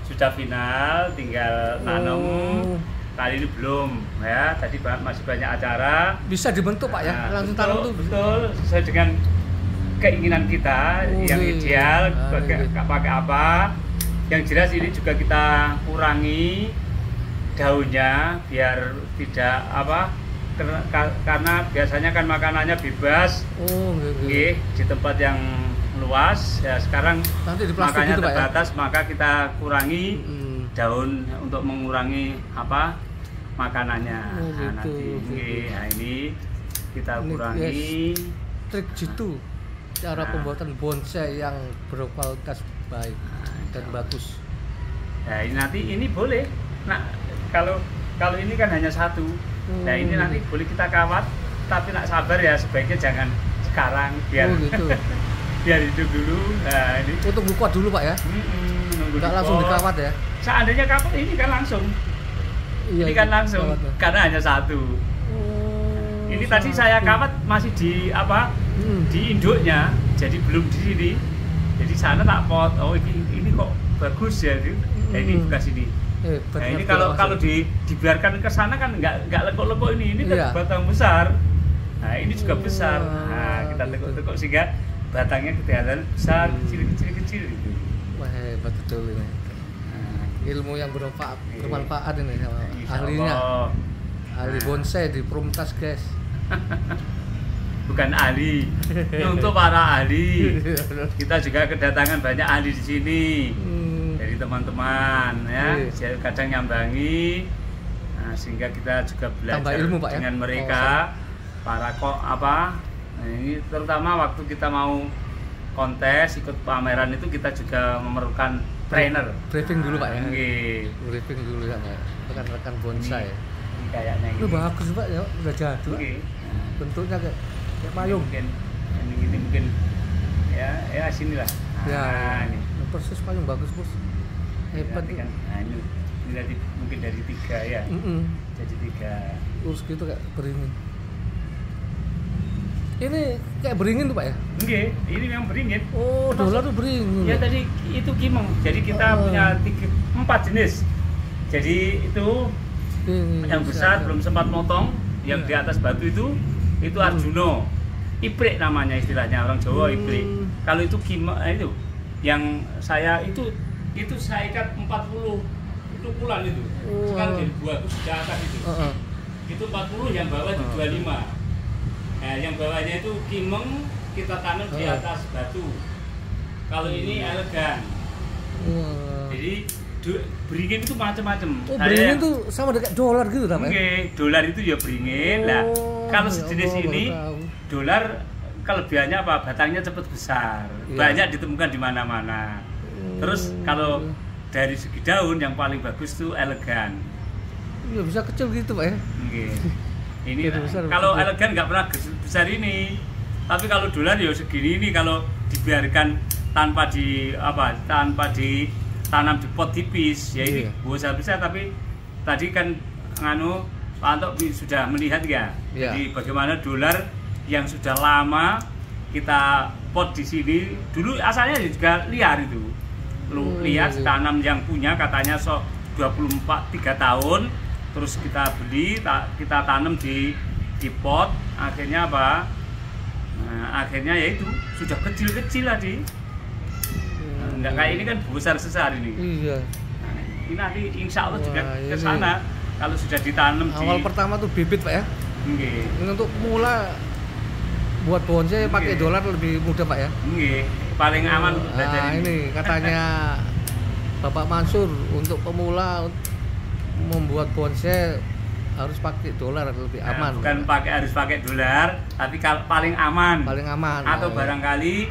sudah final, tinggal nanam. Kali ini belum ya, tadi masih banyak acara. Bisa dibentuk Pak ya, langsung tanam tuh. Betul, sesuai dengan keinginan kita yang ideal, pakai apa. Yang jelas ini juga kita kurangi daunnya biar tidak karena biasanya kan makanannya bebas. Di tempat yang luas ya, sekarang makanya gitu, terbatas ya? Maka kita kurangi daun untuk mengurangi makanannya. Ini kita kurangi. Trik jitu cara pembuatan bonsai yang berkualitas baik dan bagus. Nah ini boleh. Nah kalau ini kan hanya satu. Nah ini nanti boleh kita kawat, tapi nak sabar ya, sebaiknya jangan sekarang biar biar hidup dulu. Nah ini untuk kuat dulu Pak ya. Nggak langsung dikawat ya. Seandainya kawat ini kan langsung. Ini kan langsung karena hanya satu. Ini tadi saya kawat masih di di induknya, jadi belum di sini. Jadi sana tak pot. Oh ini kok bagus ya. Nah, ini bekas ini. Nah ini kalau dibiarkan ke sana kan nggak lekuk-lekuk ini kan batang besar. Nah ini juga besar. Nah kita tekuk-tekuk sehingga batangnya kelihatan besar, kecil gitu. Wah hebat betul ini. Ilmu yang bermanfaat ini sama ahlinya. Ahli bonsai di Prumtas guys. Bukan ahli, untuk para ahli. Kita juga kedatangan banyak ahli di sini. Dari teman-teman ya, kadang nyambangi. Nah, sehingga kita juga belajar ilmu, Pak, dengan mereka. Para nah, ini terutama waktu kita mau kontes ikut pameran itu kita juga memerlukan trainer. Briefing dulu Pak ya. Briefing dulu sama rekan-rekan bonsai. Ini kayaknya ini. Bagus Pak ya, udah jadi. Bentuknya kayak payung. Ini mungkin ya sini lah. Ini persis payung bagus bos. Hebat kan. Nah, ini mungkin dari 3 ya. Jadi 3. Lurus gitu kayak beringin. Ini kayak beringin tuh Pak ya? Ini memang beringin. Oh, dolar tuh beringin. Ya tadi itu kimeng. Jadi kita punya 4 jenis. Jadi itu yang besar belum sempat motong, yang di atas batu itu Arjuno. Ibrik namanya istilahnya orang Jawa, ibrik. Kalau itu kimeng itu yang saya itu saya ikat 40 itu pulan itu. Sekarang jadi buah itu di atas itu. Itu 40, yang bawah itu 25. Nah, yang bawahnya itu kimeng kita tanam di atas batu. Kalau ini elegan. Jadi beringin itu macam-macam. Beringin itu sama dengan dolar gitu Pak? Dolar itu ya beringin. Nah, kalau sejenis ini dolar kelebihannya batangnya cepat besar. Banyak ditemukan di mana-mana. Terus kalau dari segi daun yang paling bagus itu elegan. Ya bisa kecil gitu Pak ya? Ini kalau elegan nggak pernah besar ini, tapi kalau dolar ya segini ini kalau dibiarkan tanpa ditanam di pot tipis ya ini besar, tapi tadi kan Pak Anto sudah melihat ya. Jadi bagaimana dolar yang sudah lama kita pot di sini, dulu asalnya juga liar itu. Liar tanam yang punya katanya 3 tahun. Terus kita beli, kita tanam di pot, akhirnya akhirnya ya itu sudah kecil-kecil tadi. Enggak kayak ini kan besar-besar ini. Nah, ini nanti insya Allah juga ke sana kalau sudah ditanam. Awal pertama tuh bibit Pak ya. Ini untuk pemula buat bonsai pakai dolar lebih mudah Pak ya. Paling aman belajar ini katanya Bapak Mansur, untuk pemula membuat bonsai harus pakai dolar lebih aman. Bukan harus pakai dolar, tapi paling aman. Atau barangkali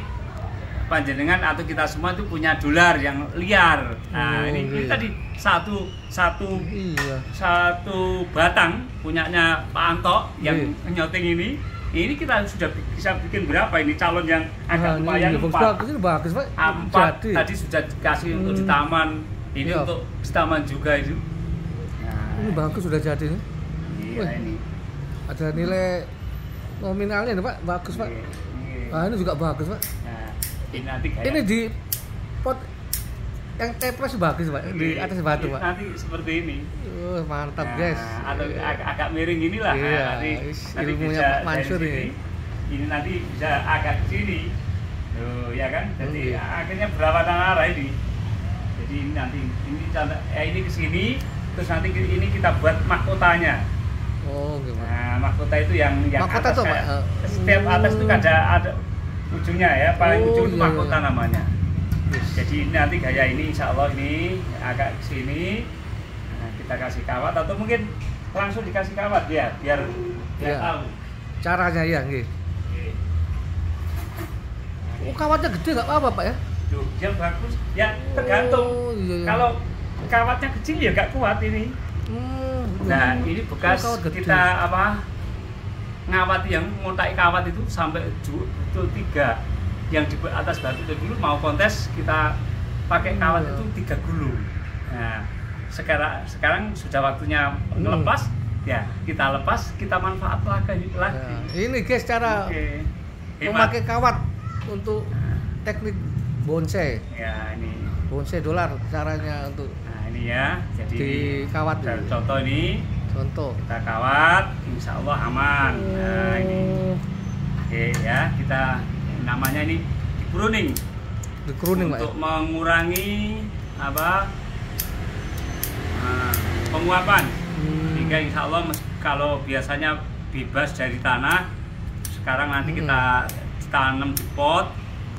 panjenengan atau kita semua itu punya dolar yang liar. Nah, ini tadi satu batang punyanya Pak Anto yang nyoting ini. Ini kita sudah bisa bikin berapa ini calon yang agak lumayan 4. Bagus Pak. 4 tadi sudah dikasih untuk di taman. Ini untuk di taman juga itu. Ini bagus sudah jadi nih. Ini. Ada nilai nominalnya nih Pak, bagus Pak. Nah, ini juga bagus Pak. Nah, ini nanti ini di pot yang tepres bagus Pak di atas batu Pak. Nanti seperti ini. Mantap guys. Atau agak miring inilah. Iya, nanti ilmunya bisa Pak Mansur ini. Ini nanti bisa agak ke sini. Tuh, ya kan? Jadi akhirnya berlawanan arah ini. Jadi ini nanti ini contoh, ini ke sini, terus nanti ini kita buat mahkotanya. Oh, gimana? Nah, mahkota itu yang mahkota atas tuh, Pak. Setiap atas itu ada ujungnya ya, paling ujung itu iya, mahkota iya. namanya. Yes. Jadi ini nanti gaya ini insya Allah ini agak ke sini. Nah, kita kasih kawat atau mungkin langsung dikasih kawat ya, biar Iya. tahu. Caranya ya, nggih. Oh, kawatnya gede nggak apa-apa Pak ya? Tuh, yang bagus. Ya tergantung. Oh, iya, iya. Kalau kawatnya kecil ya nggak kuat ini. Nah, ini bekas kawat gede. kita ngawati yang ngontai kawat itu sampai betul 3 yang di atas batu itu dulu mau kontes kita pakai kawat itu 3 gulung. Nah, sekarang sudah waktunya ngelepas ya kita lepas kita manfaat lagi. Nah, ini guys cara memakai kawat untuk teknik bonsai. Ya ini Bonsai dolar caranya untuk ini ya, jadi di kawat contoh ini contoh kita kawat, insya Allah aman. Nah ini, oke ya kita namanya ini pruning, di pruning untuk Pak. mengurangi penguapan. Sehingga insya Allah kalau biasanya bebas dari tanah, sekarang nanti kita tanam di pot,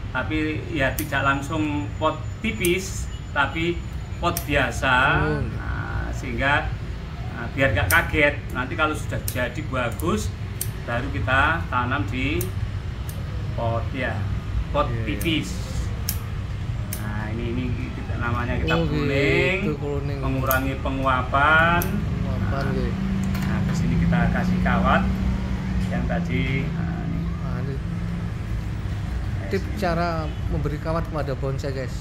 tapi ya tidak langsung pot tipis, tapi pot biasa, sehingga biar gak kaget. Nanti kalau sudah jadi bagus, baru kita tanam di pot ya, pot tipis. Nah ini kita, namanya kita pruning, mengurangi penguapan. Nah kesini kita kasih kawat yang tadi. Ini tip cara memberi kawat kepada bonsai guys.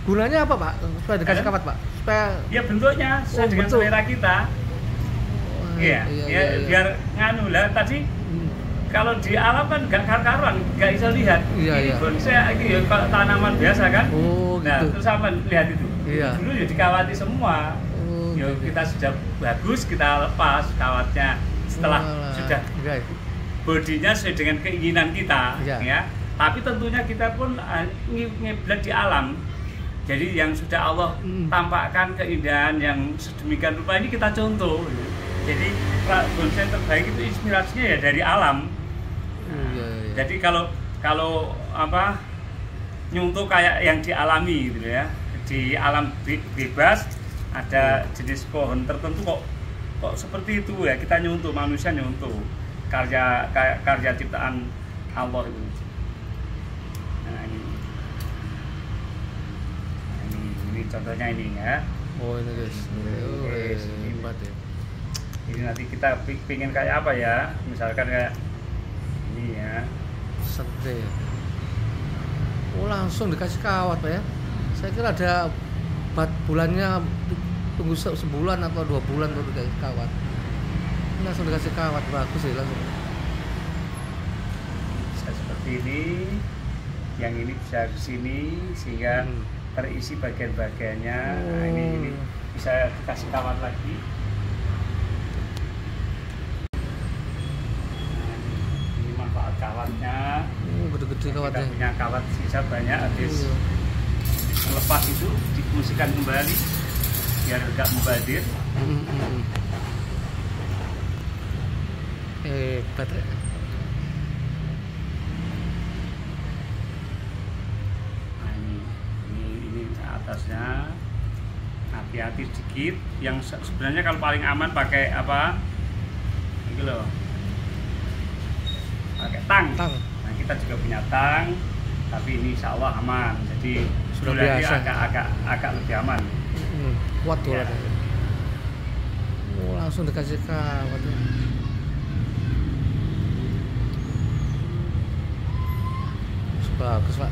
Gunanya apa Pak? Supaya dikasih kawat Pak? Supaya ya bentuknya sesuai dengan selera kita. Iya, biar nganu lah tadi. Kalau di alam kan gak karuan, gak bisa lihat. Ini bonsai ini ya kalau tanaman biasa kan. Nah, gitu. Terus apa lihat itu? Dulu ya dikawati semua. Ya kita sudah bagus kita lepas kawatnya setelah sudah bodinya sesuai dengan keinginan kita ya. Tapi tentunya kita pun ngiblat di alam. Jadi yang sudah Allah tampakkan keindahan yang sedemikian rupa ini kita contoh. Jadi bonsai terbaik itu inspirasinya ya dari alam. Jadi kalau apa nyuntuh kayak yang dialami gitu ya, di alam bebas ada jenis pohon tertentu kok seperti itu ya, kita nyuntuh, manusia nyuntuh karya ciptaan Allah itu. Nah ini contohnya ini ya. Oh ini guys, hebat ya. Ini nanti kita pingin kayak apa ya, misalkan kayak ini ya. Sedih. Oh langsung dikasih kawat Pak ya. Saya kira ada bulannya tunggu sebulan atau 2 bulan baru dikasih kawat. Ini langsung dikasih kawat, bagus ya langsung. Bisa seperti ini, yang ini bisa ke sini sehingga terisi bagian-bagiannya. Nah, ini bisa dikasih kawat lagi. Nah, ini manfaat kawatnya. Gede-gede kawatnya. Kita punya kawat sisa banyak, habis lepas itu difungsikan kembali biar enggak mubazir. Baterai. Nah, ini atasnya hati-hati sedikit. Yang sebenarnya kalau paling aman pakai apa? Ini loh. Pakai tang. Nah, kita juga punya tang, tapi ini insya Allah aman. Jadi sudah biasa. Agak lebih aman. Kuat tuh ya. Langsung dikasih kawat. Bagus Pak.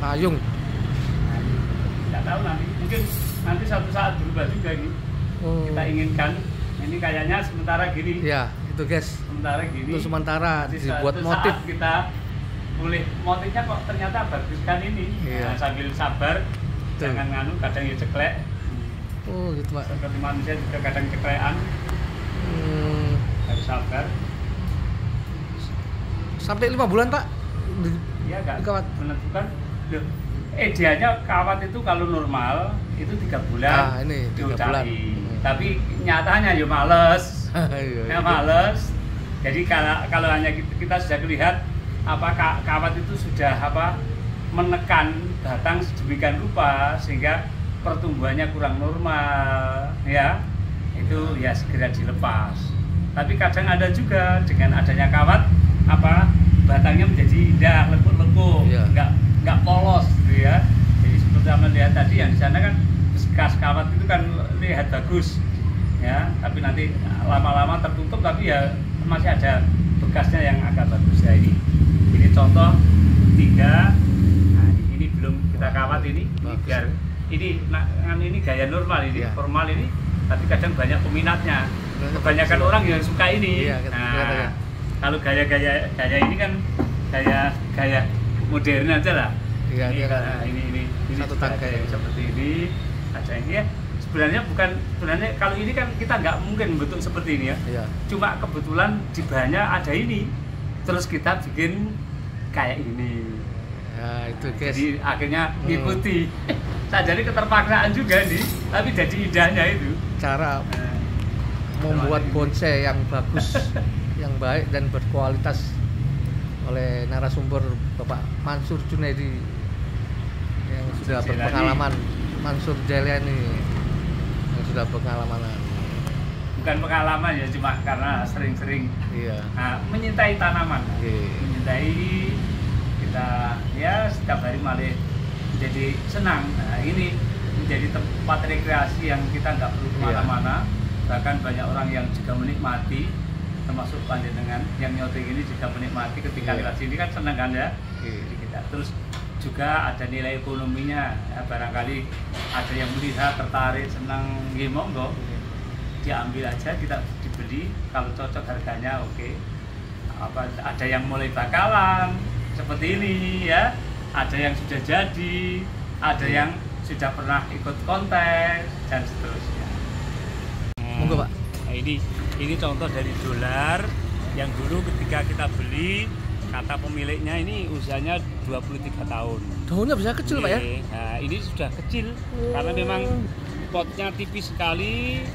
Payung. Tidak tahu nanti suatu saat berubah juga ini. Kita inginkan. Ini kayaknya sementara gini. Ya itu guys. Sementara gini. Itu sementara dibuat motif. Kita boleh motifnya kok ternyata bagus kan ini. Iya. Nah, sambil sabar, jangan nganu, kadang ya ceklek. Oh gitu Pak. Seperti manusia juga kadang ceklekan, harus sabar. Sampai 5 bulan Pak? Ya nggak Kawat. menentukan. Loh, idealnya kawat itu kalau normal itu 3 bulan Ini 3 bulan. Tapi nyatanya ya males. Iya. Ya males. Jadi kalau hanya kita sudah lihat apa kawat itu sudah menekan batang sedemikian rupa sehingga pertumbuhannya kurang normal, ya itu ya segera dilepas. Tapi kadang ada juga dengan adanya kawat batangnya menjadi indah, lekuk-lekuk, Iya. nggak polos, gitu ya. Jadi seperti yang lihat tadi yang di sana kan bekas kawat itu kan lihat bagus, ya. Tapi nanti lama-lama tertutup, tapi ya masih ada bekasnya yang agak bagus ya ini. Ini contoh 3. Nah, ini belum kita kawat ini biar ini gaya normal ini, Iya. formal ini, tapi kadang banyak peminatnya. Kebanyakan orang yang suka ini. Iya, Nah, kalau gaya ini kan gaya modern aja lah. Iya, ini, dia kan ini satu juga tangkai. ada yang seperti ini, ada ini ya. Sebenarnya kalau ini kan kita nggak mungkin bentuk seperti ini ya. Iya. Cuma kebetulan di bahannya ada ini, terus kita bikin kayak ini. Ya itu guys. Jadi akhirnya ngikuti. Jadi keterpaksaan juga nih, tapi jadi indahnya itu. Cara Nah, membuat bonsai yang bagus, yang baik dan berkualitas oleh narasumber Bapak Mansur Junaidi yang sudah Jailani. berpengalaman. Mansur Jailani yang sudah berpengalaman. bukan pengalaman ya, cuma karena sering-sering Iya. menyintai tanaman, Oke. menyintai kita ya setiap hari malah menjadi senang. Nah, ini menjadi tempat rekreasi yang kita nggak perlu kemana-mana. Bahkan banyak orang yang juga menikmati, termasuk panjenengan yang nyoteng ini juga menikmati ketika Iya. lewat sini kan senang kan ya. Oke. Jadi kita terus juga ada nilai ekonominya ya, barangkali ada yang melihat tertarik senang ya monggo diambil aja, kita dibeli kalau cocok harganya oke. Ada yang mulai bakalan seperti ini ya, ada yang sudah jadi, ada yang sudah pernah ikut kontes dan seterusnya. Monggo, Pak. Nah, ini contoh dari dolar yang dulu ketika kita beli, kata pemiliknya ini usianya 23 tahun. Daunnya bisa kecil, Pak ya? Nah, ini sudah kecil karena memang potnya tipis sekali,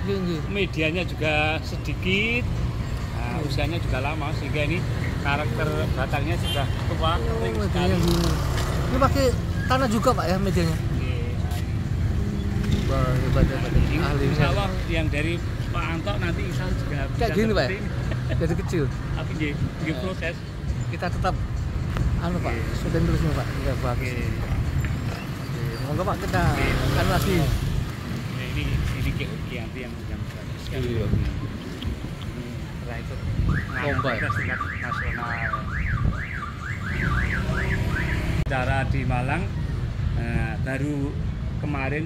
medianya juga sedikit, usianya juga lama sehingga ini karakter batangnya sudah tua, kering sekali. Ini pakai tanah juga Pak ya medianya? Hebat. Insya Allah yang dari Pak Anto nanti insya Allah juga bisa Kayak gini Pak ya? Jadi kecil. Tapi di proses. Kita tetap Pak, sudah terus nih Pak, udah bagus. Monggo Pak, kita akan lagi. Ini Kianti yang bagus kan. Iya. Setelah itu Lomba ya? tingkat nasional. Cara di Malang baru kemarin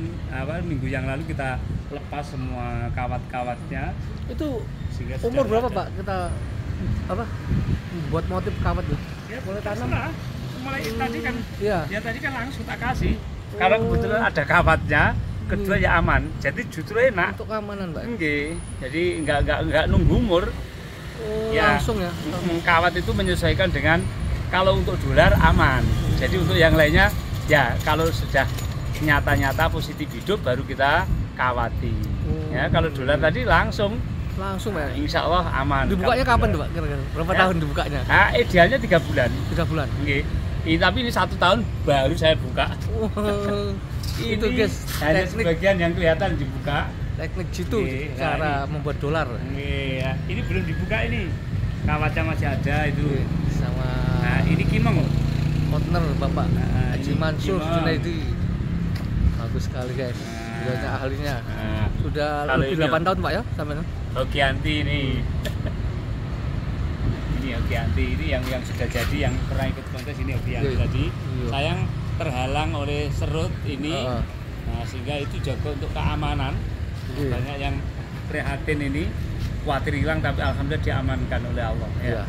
minggu yang lalu kita lepas semua kawat-kawatnya. Itu Sehingga umur sudah berapa ada. Pak kita buat motif kawat tuh? Ya, Boleh tanam? terserah. Mulai tadi kan Iya. ya tadi kan langsung tak kasih. Karena kebetulan ada kawatnya, kedua ya aman. Jadi justru enak. Untuk keamanan Pak. Nggih. Jadi enggak nunggu umur. Ya, Langsung ya. Kawat itu menyesuaikan dengan kalau untuk dolar aman. Jadi untuk yang lainnya ya kalau sudah nyata-nyata positif hidup baru kita kawati. Ya kalau dolar tadi langsung Pak. insya Allah aman. Dibukanya Kalau kapan tuh dolar. Pak kira-kira? Berapa Ya. tahun dibukanya? Idealnya 3 bulan. 3 bulan. Nggih. Tapi ini 1 tahun baru saya buka. Itu guys, hanya teknik sebagian yang kelihatan dibuka. jitu Iya, cara ini. membuat dolar. Iya, ini belum dibuka ini. Kawatnya masih ada itu. Sama Nah, ini kimeng. partner Bapak Haji ini Mansur Kimeng. Junaidi. Bagus sekali guys. Sudah ahlinya. Nah, Sudah kalau lebih ini 8 tahun Pak ya sampai. Hokianti ini. Ini Hokianti ini yang sudah jadi, yang pernah ikut kontes ini Hokianti Iya. tadi. Iya. Sayang terhalang oleh serut ini. Nah, sehingga itu jaga untuk keamanan. Iya. Banyak yang prihatin ini khawatir hilang, tapi alhamdulillah diamankan oleh Allah. Iya.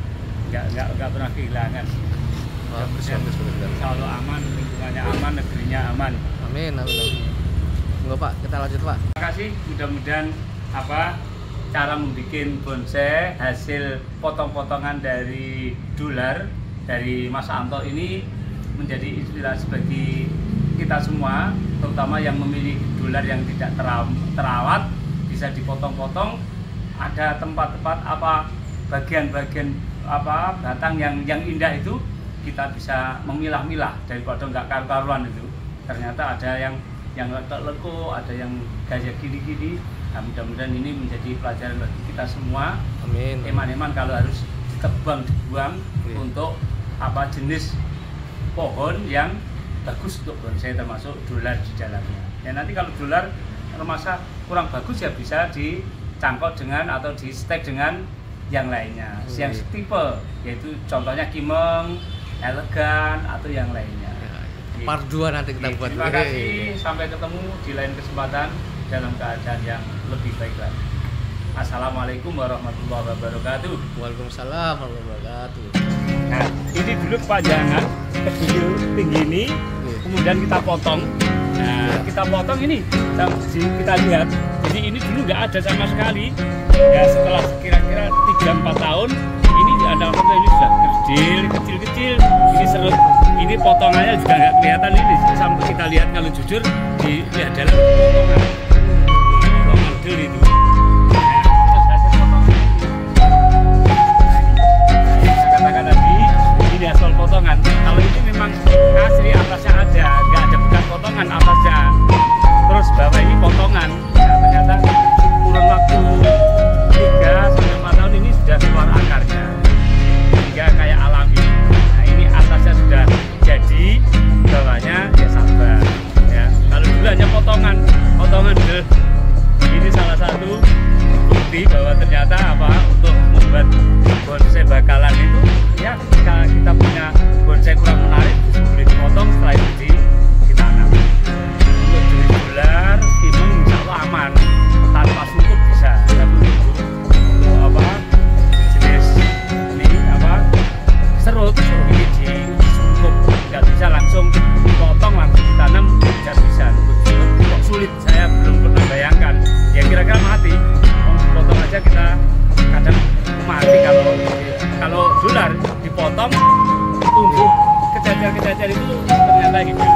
Nggak pernah kehilangan. Mudah-mudahan insya Allah aman, lingkungannya aman, negerinya aman. Amin, amin. Enggak Pak, kita lanjut Pak. Terima kasih. Mudah-mudahan cara membuat bonsai hasil potong-potongan dari dolar dari Mas Anto ini menjadi inspirasi bagi kita semua, terutama yang memiliki dolar yang tidak terawat, bisa dipotong-potong. Ada tempat-tempat bagian-bagian batang yang indah itu kita bisa memilah-milah daripada nggak karu-karuan itu. Ternyata ada yang lekuk, ada yang gaya gini-gini. Nah, mudah-mudahan ini menjadi pelajaran bagi kita semua. Amin. Eman-eman kalau harus dibuang untuk jenis pohon yang bagus untuk bonsai, termasuk dolar di dalamnya. Ya, nanti kalau dolar remasa kurang bagus ya bisa dicangkok dengan atau di stek dengan yang lainnya, yang setipe, yaitu contohnya kimeng, elegan atau yang lainnya. Part 2 nanti kita buat. Terima kasih, sampai ketemu di lain kesempatan dalam keadaan yang lebih baik lagi. Assalamualaikum warahmatullahi wabarakatuh. Waalaikumsalam warahmatullahi wabarakatuh. Nah, ini dulu kepanjangan kecil tinggi ini, kemudian kita potong. Nah, kita potong ini, kita lihat. Jadi ini dulu nggak ada sama sekali. Ya setelah kira-kira 3-4 tahun, ini ada ini sudah kecil-kecil. Ini serut. Ini potongannya juga nggak kelihatan ini. Sampai kita lihat kalau jujur di dalam potongan. Potongan del itu. Ini asal potongan. Kalau ini memang asli atasnya ada, nggak ada bekas potongan atasnya. Terus bawah ini potongan. Nah, ternyata kurang waktu 3-4 tahun ini sudah keluar akarnya, sehingga kayak alami. Nah, ini atasnya sudah jadi, bawahnya ya sabar. Ya, kalau dulu hanya potongan deh. Ini salah satu bukti bahwa ternyata untuk membuat bonsai bakalan itu ya ketika kita punya bonsai kurang menarik boleh dipotong, setelah itu ditanam. Untuk jenis dolar, kimeng insya Allah aman, tanpa sungkup bisa. Tapi untuk jenis ini serut ini disungkup, nggak bisa langsung dipotong langsung ditanam, nggak bisa. Kok sulit, saya belum pernah bayangkan. Ya kira-kira mati, potong aja kita kadang mati. Kalau dolar dipotong tumbuh kejajar itu ternyata hidup.